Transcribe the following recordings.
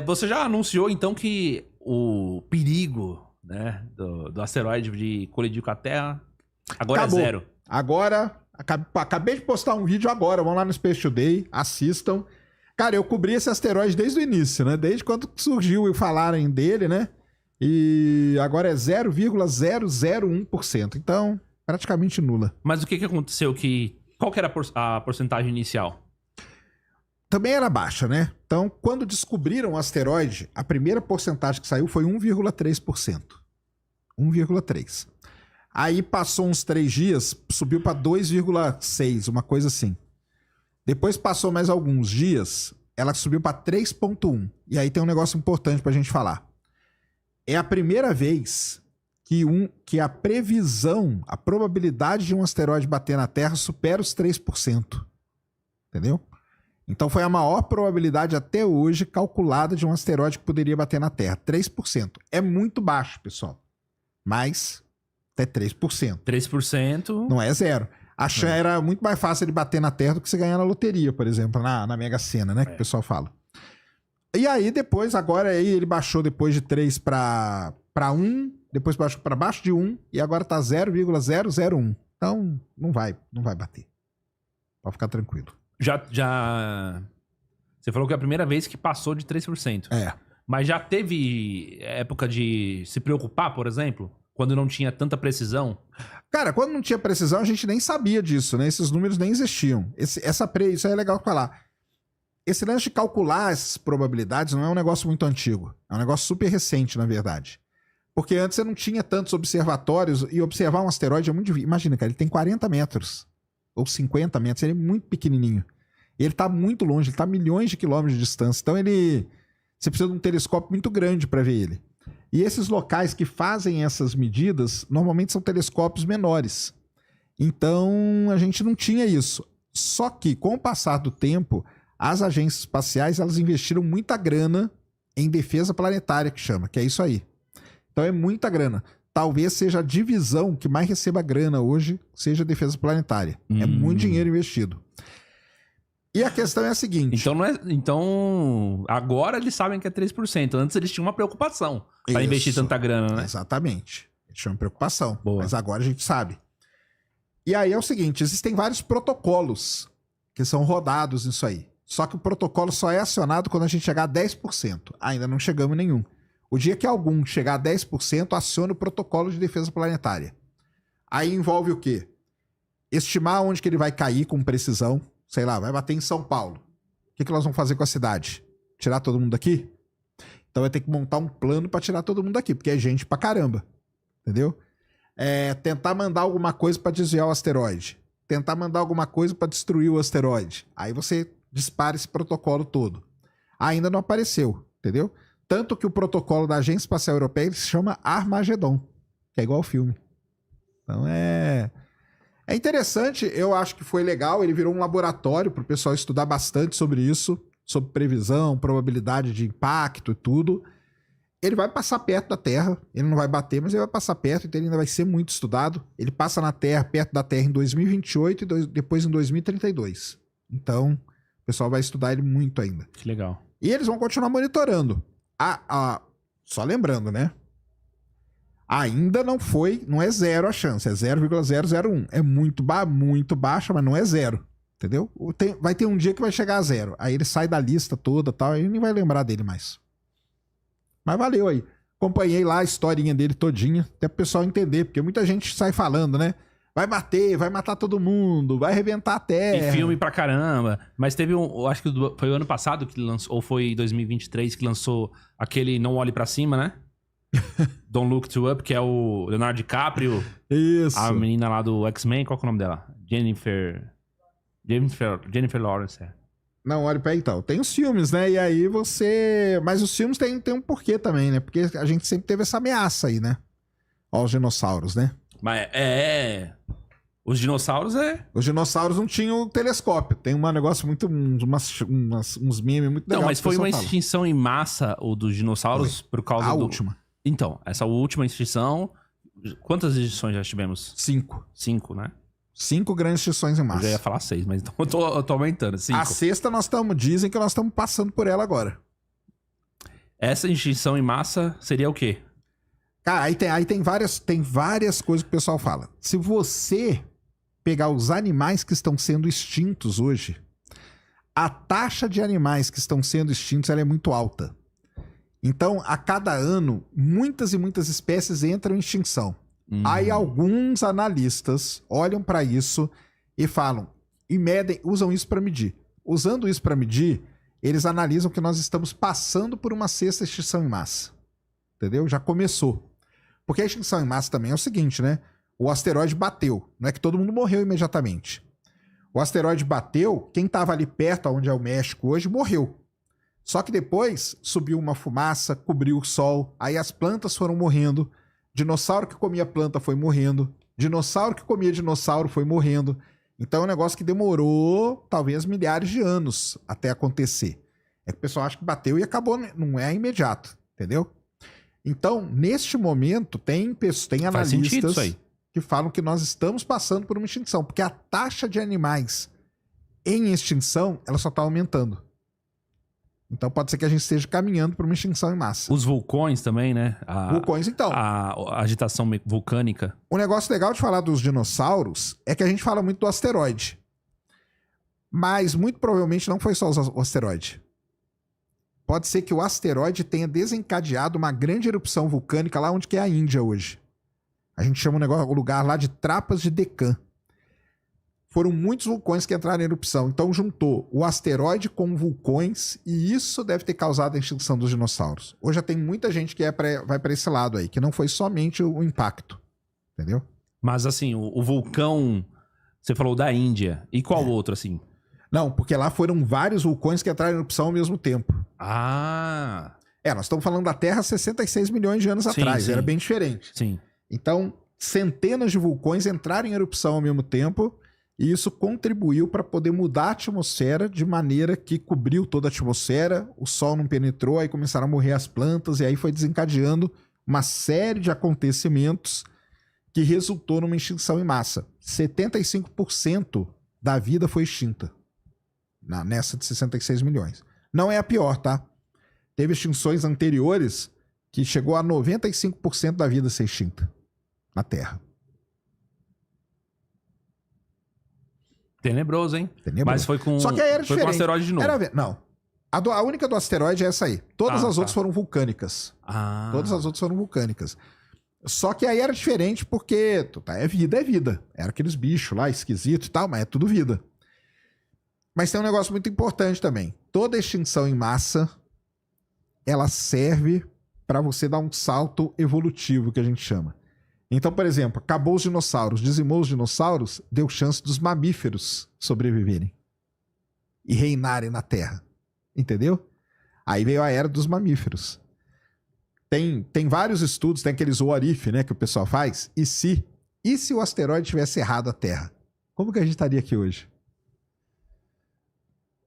Você já anunciou, então, que o perigo, né, do asteroide de colidir com a Terra agora Acabou. é zero. Agora, acabei de postar um vídeo agora, vão lá no Space Today, assistam. Cara, eu cobri esse asteroide desde o início, né? Desde quando surgiu e falarem dele, né? E agora é 0,001%. Então, praticamente nula. Mas o que aconteceu Qual que era a porcentagem inicial? Também era baixa, né? Então, quando descobriram o asteroide, a primeira porcentagem que saiu foi 1,3%. 1,3%. Aí passou uns 3 dias, subiu para 2,6%, uma coisa assim. Depois passou mais alguns dias, ela subiu para 3,1%. E aí tem um negócio importante pra gente falar. É a primeira vez que a previsão, a probabilidade de um asteroide bater na Terra supera os 3%. Entendeu? Então foi a maior probabilidade até hoje calculada de um asteroide que poderia bater na Terra. 3%. É muito baixo, pessoal. Mas até 3%. 3%. Não é zero. Era muito mais fácil ele bater na Terra do que você ganhar na loteria, por exemplo, na Mega Sena, né? Que o pessoal fala. E aí depois, agora aí ele baixou depois de 3 para 1, depois baixou para baixo de 1 e agora tá 0,001. Então não vai bater. Pode ficar tranquilo. Você falou que é a primeira vez que passou de 3%. É. Mas já teve época de se preocupar, por exemplo? Quando não tinha tanta precisão? Cara, quando não tinha precisão, a gente nem sabia disso, né? Esses números nem existiam. Isso é legal falar. Esse lance de calcular essas probabilidades não é um negócio muito antigo. É um negócio super recente, na verdade. Porque antes você não tinha tantos observatórios e observar um asteroide é muito difícil. Imagina, cara, ele tem 40 metros ou 50 metros, ele é muito pequenininho. Ele tá muito longe, ele tá a milhões de quilômetros de distância. Então você precisa de um telescópio muito grande para ver ele. E esses locais que fazem essas medidas, normalmente são telescópios menores. Então, a gente não tinha isso. Só que, com o passar do tempo, as agências espaciais, elas investiram muita grana em defesa planetária, que chama, que é isso aí. Então, é muita grana. Talvez seja a divisão que mais receba grana hoje, seja a defesa planetária. É muito dinheiro investido. E a questão é a seguinte... Então, agora eles sabem que é 3%. Antes eles tinham uma preocupação para investir tanta grana, né? Exatamente. Eles tinham uma preocupação. Boa. Mas agora a gente sabe. E aí é o seguinte, existem vários protocolos que são rodados nisso aí. Só que o protocolo só é acionado quando a gente chegar a 10%. Ainda não chegamos em nenhum. O dia que algum chegar a 10%, aciona o protocolo de defesa planetária. Aí envolve o quê? Estimar onde que ele vai cair com precisão. Sei lá, vai bater em São Paulo. O que nós vamos fazer com a cidade? Tirar todo mundo daqui? Então vai ter que montar um plano para tirar todo mundo daqui, porque é gente pra caramba. Entendeu? Tentar mandar alguma coisa para desviar o asteroide. Tentar mandar alguma coisa para destruir o asteroide. Aí você dispara esse protocolo todo. Ainda não apareceu, entendeu? Tanto que o protocolo da Agência Espacial Europeia ele se chama Armagedon, que é igual ao filme. Então é interessante, eu acho que foi legal, ele virou um laboratório para o pessoal estudar bastante sobre isso, sobre previsão, probabilidade de impacto e tudo. Ele vai passar perto da Terra, ele não vai bater, mas ele vai passar perto, então ele ainda vai ser muito estudado. Ele passa na Terra, perto da Terra em 2028 e depois em 2032. Então, o pessoal vai estudar ele muito ainda. Que legal. E eles vão continuar monitorando. Só lembrando, né? Ainda não é zero a chance, é 0,001. É muito baixa, mas não é zero. Entendeu? Vai ter um dia que vai chegar a zero. Aí ele sai da lista toda e tal, aí nem vai lembrar dele mais. Mas valeu aí. Acompanhei lá a historinha dele todinha, até pro pessoal entender, porque muita gente sai falando, né? Vai bater, vai matar todo mundo, vai arrebentar a Terra. E filme pra caramba. Mas teve acho que foi o ano passado que lançou, ou foi 2023 que lançou aquele Não Olhe Pra Cima, né? Don't Look Too Up, que é o Leonardo DiCaprio. Isso. A menina lá do X-Men, qual que é o nome dela? Jennifer Lawrence. Não, olha pra então. Tem os filmes, né? E aí você... Mas os filmes tem um porquê também, né? Porque a gente sempre teve essa ameaça aí, né? Ó, os dinossauros, né? Mas os dinossauros Os dinossauros não tinham telescópio. Tem um negócio muito... uns memes muito legais. Não, mas foi uma extinção em massa, o dos dinossauros, por causa a última. Então, essa última extinção... Quantas extinções já tivemos? 5. 5, né? 5 grandes extinções em massa. Eu já ia falar 6, mas então eu tô aumentando. 5. A sexta dizem que nós estamos passando por ela agora. Essa extinção em massa seria o quê? Cara, aí tem várias coisas que o pessoal fala. Se você pegar os animais que estão sendo extintos hoje, a taxa de animais que estão sendo extintos ela é muito alta. Então, a cada ano, muitas e muitas espécies entram em extinção. Aí alguns analistas olham para isso e falam, e medem, usam isso para medir. Usando isso para medir, eles analisam que nós estamos passando por uma sexta extinção em massa. Entendeu? Já começou. Porque a extinção em massa também é o seguinte, né? O asteroide bateu. Não é que todo mundo morreu imediatamente. O asteroide bateu, quem estava ali perto, onde é o México hoje, morreu. Só que depois subiu uma fumaça, cobriu o sol, aí as plantas foram morrendo, dinossauro que comia planta foi morrendo, dinossauro que comia dinossauro foi morrendo. Então é um negócio que demorou talvez milhares de anos até acontecer. É que o pessoal acha que bateu e acabou, não é imediato, entendeu? Então, neste momento, tem analistas que falam que nós estamos passando por uma extinção, porque a taxa de animais em extinção, ela só está aumentando. Então pode ser que a gente esteja caminhando para uma extinção em massa. Os vulcões também, né? Vulcões, então. A agitação vulcânica. O negócio legal de falar dos dinossauros é que a gente fala muito do asteroide. Mas muito provavelmente não foi só o asteroide. Pode ser que o asteroide tenha desencadeado uma grande erupção vulcânica lá onde que é a Índia hoje. A gente chama o lugar lá de Trapas de Deccan. Foram muitos vulcões que entraram em erupção. Então juntou o asteroide com vulcões e isso deve ter causado a extinção dos dinossauros. Hoje já tem muita gente que vai para esse lado aí, que não foi somente o impacto. Entendeu? Mas assim, o vulcão, você falou da Índia. E qual outro, assim? Não, porque lá foram vários vulcões que entraram em erupção ao mesmo tempo. Ah! Nós estamos falando da Terra 66 milhões de anos atrás. Sim. Era bem diferente. Sim. Então, centenas de vulcões entraram em erupção ao mesmo tempo. E isso contribuiu para poder mudar a atmosfera de maneira que cobriu toda a atmosfera, o sol não penetrou, aí começaram a morrer as plantas, e aí foi desencadeando uma série de acontecimentos que resultou numa extinção em massa. 75% da vida foi extinta nessa de 66 milhões. Não é a pior, tá? Teve extinções anteriores que chegou a 95% da vida ser extinta na Terra. Tenebroso, hein? Tenebroso. Mas foi com, Só que aí era foi diferente. com asteroide de novo. Não. A única do asteroide é essa aí. Todas as outras tá. foram vulcânicas. Ah. Todas as outras foram vulcânicas. Só que aí era diferente porque é vida, é vida. Era aqueles bichos lá, esquisitos e tal, mas é tudo vida. Mas tem um negócio muito importante também. Toda extinção em massa, ela serve para você dar um salto evolutivo, que a gente chama. Então, por exemplo, acabou os dinossauros, dizimou os dinossauros, deu chance dos mamíferos sobreviverem e reinarem na Terra. Entendeu? Aí veio a era dos mamíferos. Tem vários estudos, tem aqueles what if, né, que o pessoal faz. E se o asteroide tivesse errado a Terra? Como que a gente estaria aqui hoje?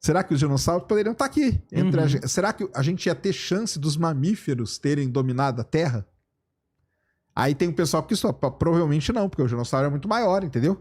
Será que os dinossauros poderiam estar aqui? Entre a gente? Será que a gente ia ter chance dos mamíferos terem dominado a Terra? Aí tem um pessoal que provavelmente não, porque o dinossauro é muito maior, entendeu?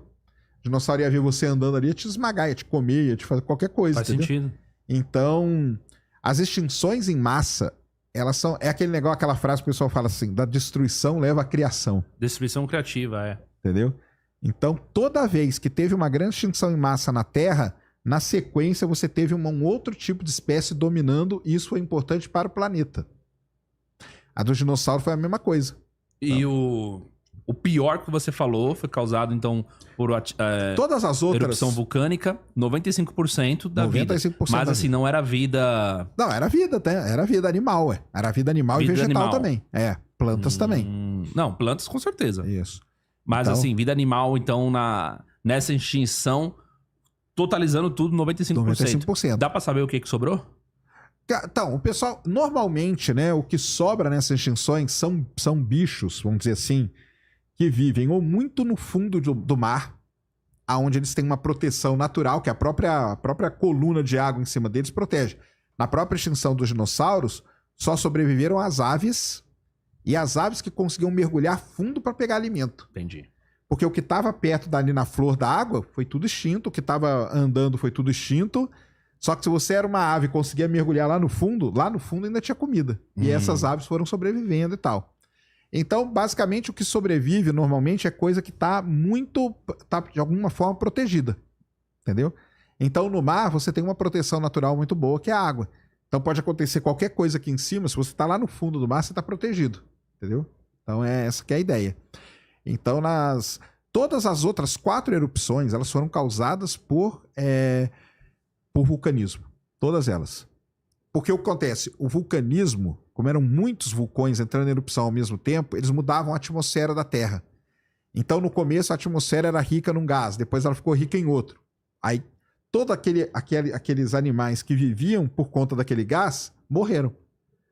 O dinossauro ia ver você andando ali, ia te esmagar, ia te comer, ia te fazer qualquer coisa, Faz entendeu? sentido. Então, as extinções em massa, elas são... É aquele negócio, aquela frase que o pessoal fala assim, da destruição leva à criação. Destruição criativa, é. Entendeu? Então, toda vez que teve uma grande extinção em massa na Terra, na sequência você teve um outro tipo de espécie dominando, e isso foi importante para o planeta. A do dinossauro foi a mesma coisa. E o pior que você falou foi causado, então, por Todas as outras... erupção vulcânica, 95% da 95% vida. Mas da assim, vida. não era vida... Não, era vida, era vida animal, ué. Era vida animal Vida e vegetal animal. também. Plantas também. Não, plantas com certeza. Isso. Mas Então- assim, vida animal, então, nessa extinção, totalizando tudo, 95%. 95%. Dá pra saber o que sobrou? Então, o pessoal, normalmente, né, o que sobra nessas extinções são bichos, vamos dizer assim, que vivem ou muito no fundo do mar, aonde eles têm uma proteção natural, que a própria coluna de água em cima deles protege. Na própria extinção dos dinossauros, só sobreviveram as aves, e as aves que conseguiam mergulhar fundo para pegar alimento. Entendi. Porque o que estava perto dali na flor da água foi tudo extinto, o que estava andando foi tudo extinto. Só que se você era uma ave e conseguia mergulhar lá no fundo ainda tinha comida. E essas aves foram sobrevivendo e tal. Então, basicamente, o que sobrevive normalmente é coisa que tá de alguma forma protegida. Entendeu? Então, no mar, você tem uma proteção natural muito boa, que é a água. Então, pode acontecer qualquer coisa aqui em cima, se você tá lá no fundo do mar, você tá protegido. Entendeu? Então, essa que é a ideia. Então, todas as outras 4 erupções, elas foram causadas por vulcanismo. Todas elas. Porque o que acontece? O vulcanismo, como eram muitos vulcões entrando em erupção ao mesmo tempo, eles mudavam a atmosfera da Terra. Então, no começo, a atmosfera era rica num gás, depois ela ficou rica em outro. Aí, todos aqueles animais que viviam por conta daquele gás, morreram.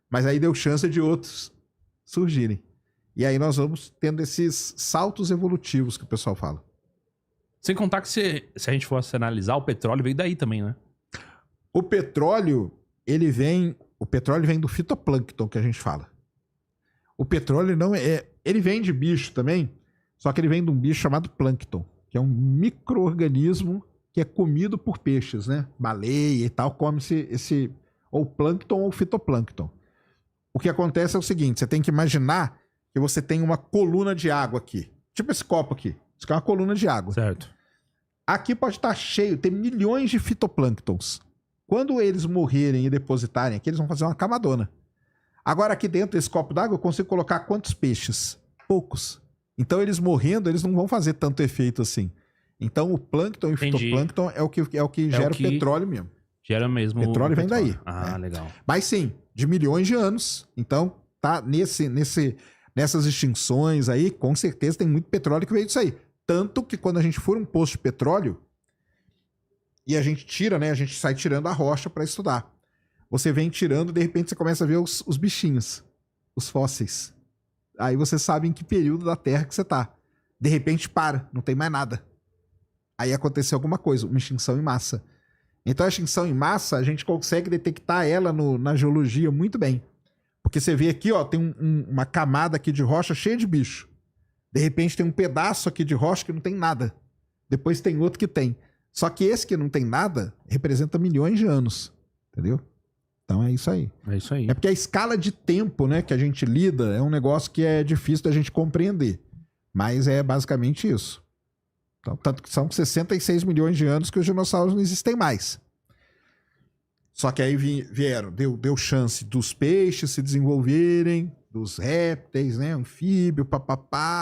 Mas aí deu chance de outros surgirem. E aí nós vamos tendo esses saltos evolutivos que o pessoal fala. Sem contar que se a gente fosse analisar, o petróleo veio daí também, né? O petróleo vem do fitoplâncton que a gente fala. O petróleo não ele vem de bicho também, só que ele vem de um bicho chamado plâncton, que é um micro-organismo que é comido por peixes, né? Baleia e tal, come-se ou plâncton ou fitoplâncton. O que acontece é o seguinte, você tem que imaginar que você tem uma coluna de água aqui. Tipo esse copo aqui. Isso aqui é uma coluna de água. Certo. Aqui pode estar cheio, tem milhões de fitoplânctons. Quando eles morrerem e depositarem aqui, eles vão fazer uma camadona. Agora, aqui dentro desse copo d'água, eu consigo colocar quantos peixes? Poucos. Então, eles morrendo, eles não vão fazer tanto efeito assim. Então, o plâncton e o fitoplâncton é o que gera o petróleo mesmo. Gera mesmo. O petróleo vem daí. Legal. Mas sim, de milhões de anos. Então, tá nessas extinções aí, com certeza tem muito petróleo que veio disso aí. Tanto que quando a gente for um poço de petróleo, e a gente tira, né? A gente sai tirando a rocha para estudar. Você vem tirando, de repente você começa a ver os bichinhos, os fósseis. Aí você sabe em que período da Terra que você tá. De repente não tem mais nada. Aí aconteceu alguma coisa, uma extinção em massa. Então a extinção em massa, a gente consegue detectar ela na geologia muito bem. Porque você vê aqui, ó, tem uma camada aqui de rocha cheia de bicho. De repente tem um pedaço aqui de rocha que não tem nada. Depois tem outro que tem. Só que esse que não tem nada representa milhões de anos. Entendeu? Então é isso aí. É isso aí. É porque a escala de tempo, né, que a gente lida é um negócio que é difícil da gente compreender. Mas é basicamente isso. Então, tanto que são 66 milhões de anos que os dinossauros não existem mais. Só que aí deu chance dos peixes se desenvolverem, dos répteis, né, anfíbio,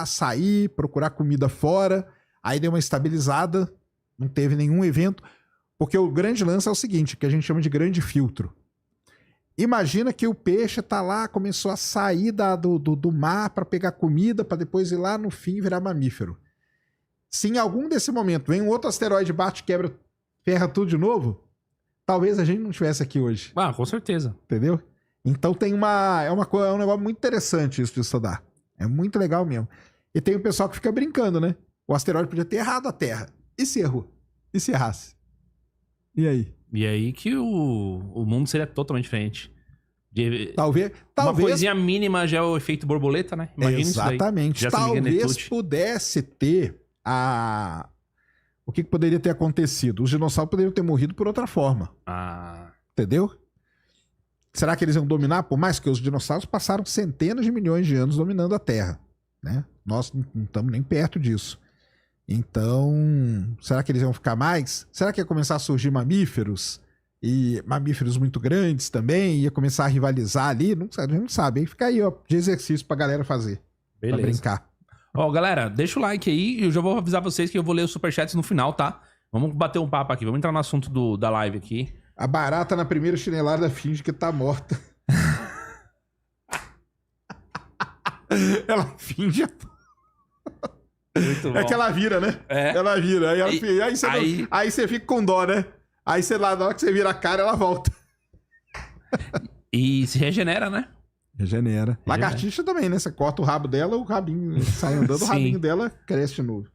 sair, procurar comida fora. Aí deu uma estabilizada, não teve nenhum evento. Porque o grande lance é o seguinte, que a gente chama de grande filtro. Imagina que o peixe tá lá, começou a sair do mar para pegar comida, para depois ir lá no fim virar mamífero. Se em algum desse momento vem um outro asteroide, bate, quebra, ferra tudo de novo, talvez a gente não estivesse aqui hoje. Ah, com certeza. Entendeu? Então tem é um negócio muito interessante isso de estudar. É muito legal mesmo. E tem o pessoal que fica brincando, né? O asteroide podia ter errado a Terra. E se errou? E se errasse? E aí? E aí que o mundo seria totalmente diferente. Talvez. Uma coisinha mínima já é o efeito borboleta, né? Imagina exatamente. isso daí. Talvez pudesse ter o que poderia ter acontecido? Os dinossauros poderiam ter morrido por outra forma. Entendeu? Será que eles iam dominar? Por mais que os dinossauros passaram centenas de milhões de anos dominando a Terra, né? Nós não estamos nem perto disso. Então, será que eles iam ficar mais? Será que ia começar a surgir mamíferos? E mamíferos muito grandes também? Ia começar a rivalizar ali? Não sabe, a gente não sabe. Aí fica aí, ó, de exercício pra galera fazer. Beleza. Pra brincar. Ó, galera, deixa o like aí. Eu já vou avisar vocês que eu vou ler os superchats no final, tá? Vamos bater um papo aqui. Vamos entrar no assunto da live aqui. A barata na primeira chinelada finge que tá morta. Ela finge... Muito bom. É que ela vira, né? É. Ela vira. Aí você fica com dó, né? Aí você lá, na hora que você vira a cara, ela volta. E se regenera, né? Regenera. Lagartixa também, né? Você corta o rabo dela, o rabinho sai andando, o rabinho dela cresce de novo.